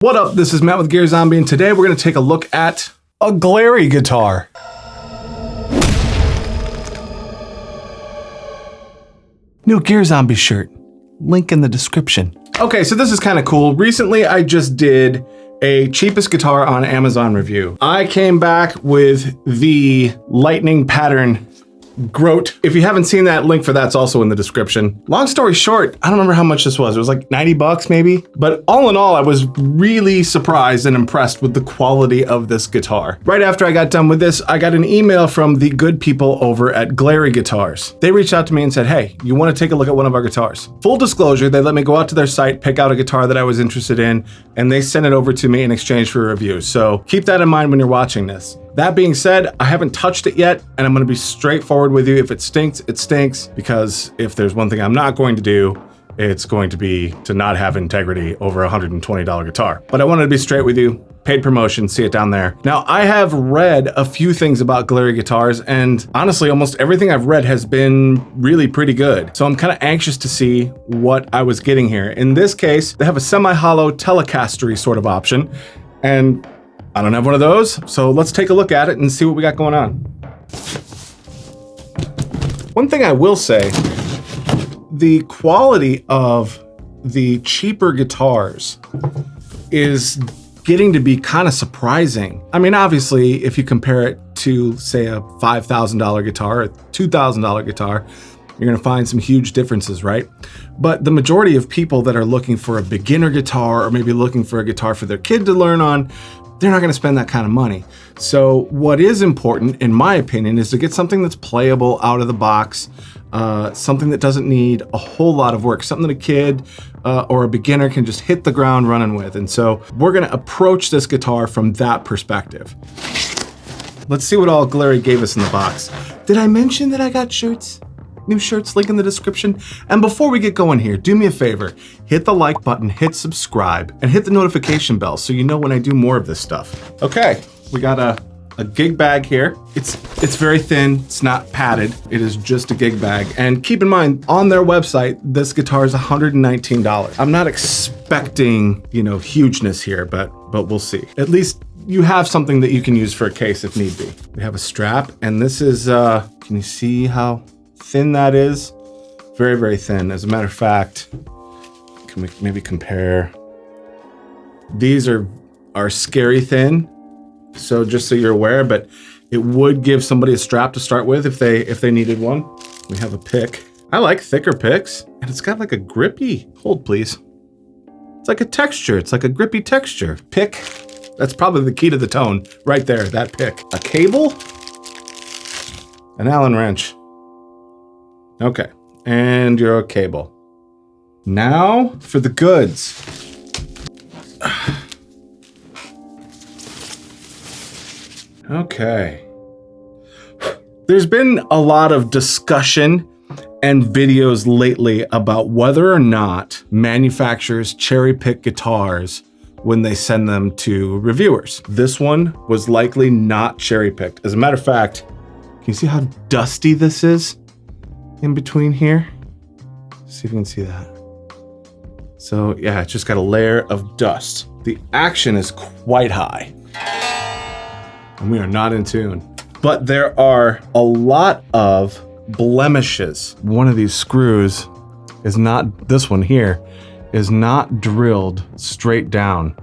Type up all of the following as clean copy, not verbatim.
What up? This is Matt with GearZombie, and today we're going to take a look at a Glarry guitar. New GearZombie shirt. Link in the description. Okay, so this is kind of cool. Recently, I just did a cheapest guitar on Amazon review. I came back with the lightning pattern Groat. If you haven't seen that, link for that's also in the description. Long story short, I don't remember how much this was. It was like 90 bucks maybe. But all in all, I was really surprised and impressed with the quality of this guitar. Right after I got done with this, I got an email from the good people over at Glarry Guitars. They reached out to me and said, hey, you want to take a look at one of our guitars? Full disclosure, they let me go out to their site, pick out a guitar that I was interested in, and they sent it over to me in exchange for a review. So keep that in mind when you're watching this. That being said, I haven't touched it yet, and I'm going to be straightforward with you. If it stinks, it stinks, because if there's one thing I'm not going to do, it's going to be to not have integrity over a $120 guitar. But I wanted to be straight with you. Paid promotion, see it down there. Now, I have read a few things about Glarry Guitars, and honestly, almost everything I've read has been really pretty good. So I'm kind of anxious to see what I was getting here. In this case, they have a semi-hollow Telecastery sort of option, and I don't have one of those, so let's take a look at it and see what we got going on. One thing I will say, the quality of the cheaper guitars is getting to be kind of surprising. I mean, obviously, if you compare it to, say, a $5,000 guitar, a $2,000 guitar, you're gonna find some huge differences, right? But the majority of people that are looking for a beginner guitar or maybe looking for a guitar for their kid to learn on, they're not gonna spend that kind of money. So what is important, in my opinion, is to get something that's playable out of the box, something that doesn't need a whole lot of work, something that a kid or a beginner can just hit the ground running with. And so we're gonna approach this guitar from that perspective. Let's see what all Glarry gave us in the box. Did I mention that I got shirts? New shirts, link in the description. And before we get going here, do me a favor, hit the like button, hit subscribe, and hit the notification bell so you know when I do more of this stuff. Okay, we got a gig bag here. It's very thin, it's not padded, it is just a gig bag. And keep in mind, on their website, this guitar is $119. I'm not expecting, hugeness here, but we'll see. At least you have something that you can use for a case if need be. We have a strap, and this is, can you see how thin that is? Very, very thin. As a matter of fact, can we maybe compare? These are scary thin. So just so you're aware, but it would give somebody a strap to start with if they needed one. We have a pick. I like thicker picks, and it's got like a grippy, hold please. It's like a texture. It's like a grippy texture. Pick, that's probably the key to the tone right there, that pick. A cable, an Allen wrench. Okay, and your cable. Now for the goods. Okay. There's been a lot of discussion and videos lately about whether or not manufacturers cherry pick guitars when they send them to reviewers. This one was likely not cherry picked. As a matter of fact, can you see how dusty this is? In between here, see if you can see that. So yeah, it's just got a layer of dust. The action is quite high, and we are not in tune. But there are a lot of blemishes. One of these screws is not, this one here, is not drilled straight down.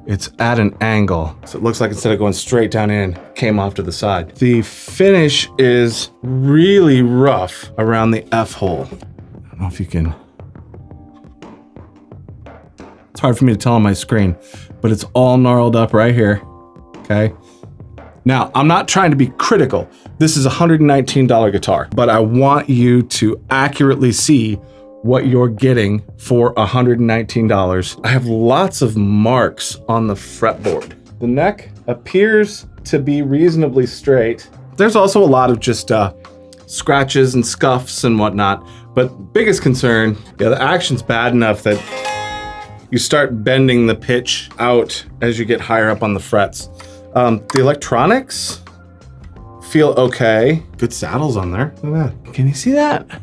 It's at an angle. So it looks like instead of going straight down in, came off to the side. The finish is really rough around the F-hole. I don't know if you can. It's hard for me to tell on my screen, but it's all gnarled up right here, okay? Now, I'm not trying to be critical. This is a $119 guitar, but I want you to accurately see what you're getting for $119. I have lots of marks on the fretboard. The neck appears to be reasonably straight. There's also a lot of just scratches and scuffs and whatnot, but biggest concern, the action's bad enough that you start bending the pitch out as you get higher up on the frets. The electronics feel okay. Good saddles on there, look at that. Can you see that?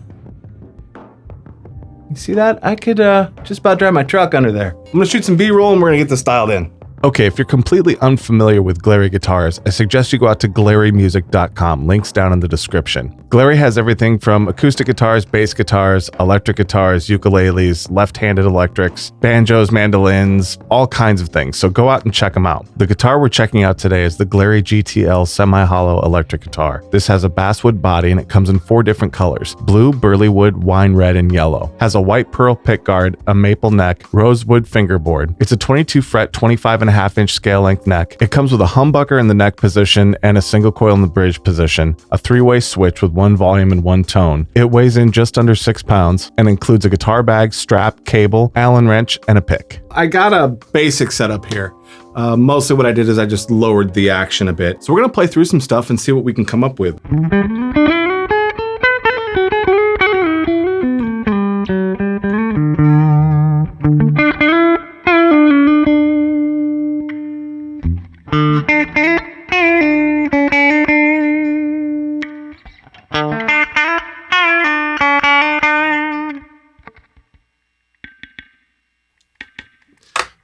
You see that? I could just about drive my truck under there. I'm gonna shoot some B-roll and we're gonna get this dialed in. Okay, if you're completely unfamiliar with Glarry Guitars, I suggest you go out to GlarryMusic.com, links down in the description. Glarry has everything from acoustic guitars, bass guitars, electric guitars, ukuleles, left-handed electrics, banjos, mandolins, all kinds of things, so go out and check them out. The guitar we're checking out today is the Glarry GTL semi-hollow electric guitar. This has a basswood body and it comes in 4 different colors: blue, burley wood, wine red, and yellow. Has a white pearl pickguard, a maple neck, rosewood fingerboard. It's a 22 fret, 25.5-inch scale length neck. It comes with a humbucker in the neck position and a single coil in the bridge position, a 3-way switch with 1 volume and 1 tone. It weighs in just under 6 pounds and includes a guitar bag, strap, cable, Allen wrench, and a pick. I got a basic setup here. Mostly what I did is I just lowered the action a bit. So we're gonna play through some stuff and see what we can come up with.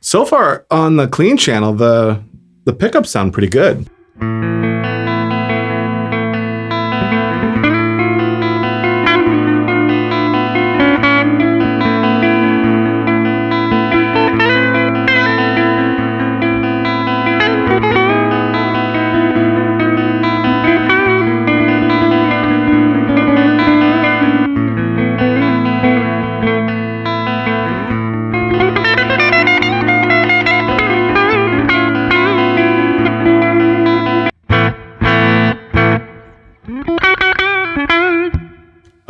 So far on the clean channel, the pickups sound pretty good.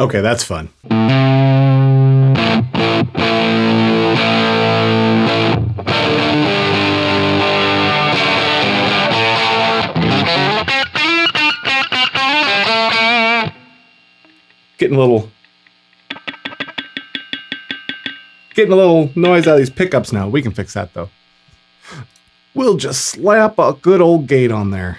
Okay, that's fun. Getting a little noise out of these pickups now. We can fix that though. We'll just slap a good old gate on there.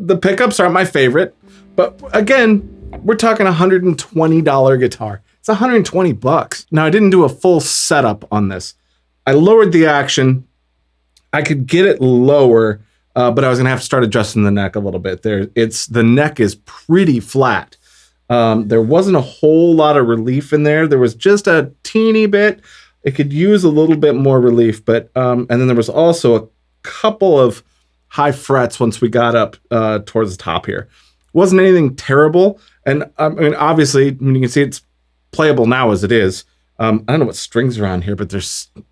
The pickups aren't my favorite, but again, we're talking $120 guitar. It's 120 bucks. Now, I didn't do a full setup on this. I lowered the action. I could get it lower, but I was gonna have to start adjusting the neck a little bit. The neck is pretty flat. There wasn't a whole lot of relief in there. There was just a teeny bit. It could use a little bit more relief, but and then there was also a couple of high frets once we got up towards the top here. Wasn't anything terrible, and I mean, obviously, you can see it's playable now as it is. I don't know what strings are on here, but they're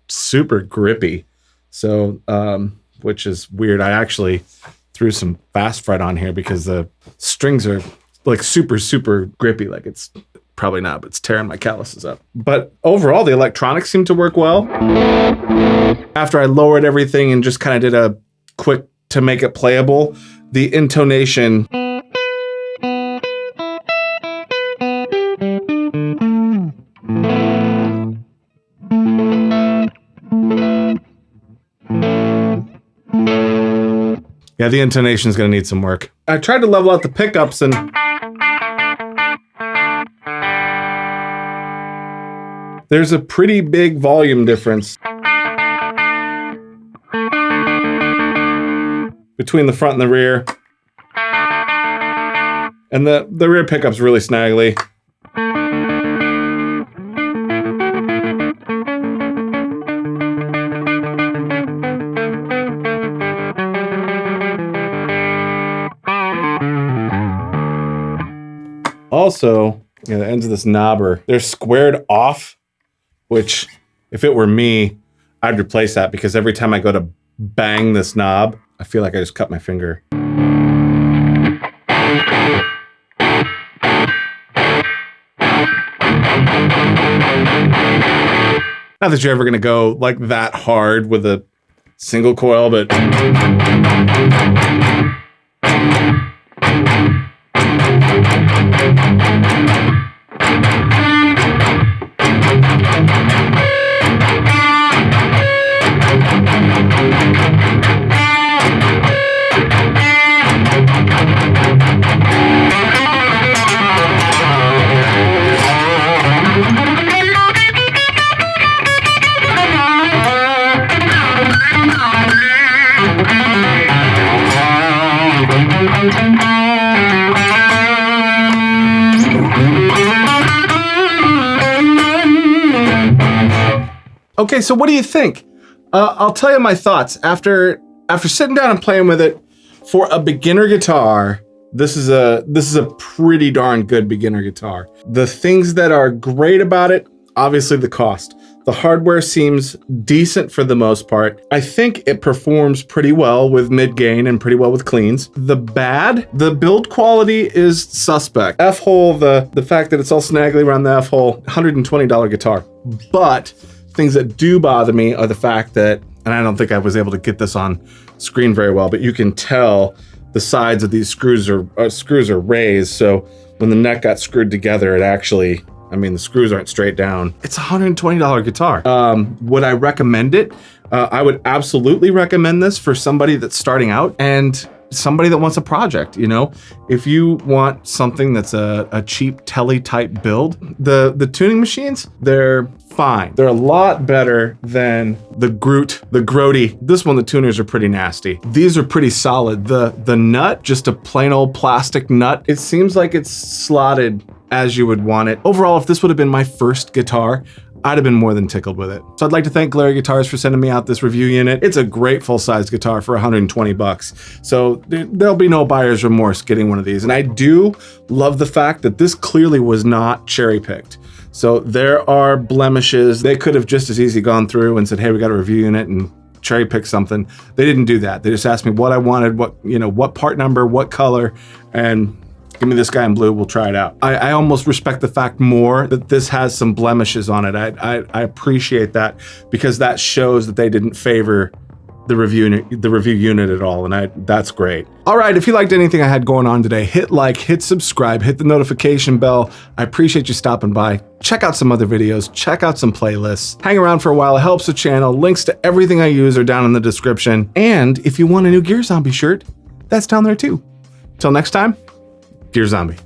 super grippy. So, which is weird. I actually threw some fast fret on here because the strings are like super, super grippy. Like it's probably not, but it's tearing my calluses up. But overall, the electronics seem to work well. After I lowered everything and just kind of did a quick to make it playable, the intonation yeah, the intonation is going to need some work. I tried to level out the pickups and there's a pretty big volume difference. between the front and the rear. And the rear pickup's really snaggly. Also, the ends of this knob they're squared off, which if it were me, I'd replace that because every time I go to bang this knob, I feel like I just cut my finger. Not that you're ever gonna go like that hard with a single coil, but okay, so what do you think? I'll tell you my thoughts. After sitting down and playing with it for a beginner guitar, this is a pretty darn good beginner guitar. The things that are great about it, obviously the cost. The hardware seems decent for the most part. I think it performs pretty well with mid-gain and pretty well with cleans. The build quality is suspect. F-hole, the fact that it's all snaggly around the F-hole, $120 guitar. But things that do bother me are the fact that, and I don't think I was able to get this on screen very well, but you can tell the sides of these screws are raised. So when the neck got screwed together, it actually, I mean, the screws aren't straight down. It's a $120 guitar. Would I recommend it? I would absolutely recommend this for somebody that's starting out and somebody that wants a project, you know? If you want something that's a cheap telly type build, the tuning machines, they're fine. They're a lot better than the Grody. This one, the tuners are pretty nasty. These are pretty solid. The nut, just a plain old plastic nut. It seems like it's slotted as you would want it. Overall, if this would have been my first guitar, I'd have been more than tickled with it. So I'd like to thank Glarry Guitars for sending me out this review unit. It's a great full-size guitar for 120 bucks. So there'll be no buyer's remorse getting one of these. And I do love the fact that this clearly was not cherry-picked. So there are blemishes. They could have just as easy gone through and said, hey, we got a review unit and cherry-pick something. They didn't do that. They just asked me what I wanted, what part number, what color, and give me this guy in blue, we'll try it out. I almost respect the fact more that this has some blemishes on it. I appreciate that because that shows that they didn't favor the review unit at all, and that's great. All right, if you liked anything I had going on today, hit like, hit subscribe, hit the notification bell. I appreciate you stopping by. Check out some other videos, check out some playlists. Hang around for a while, it helps the channel. Links to everything I use are down in the description. And if you want a new GearZombie shirt, that's down there too. Till next time, GearZombie.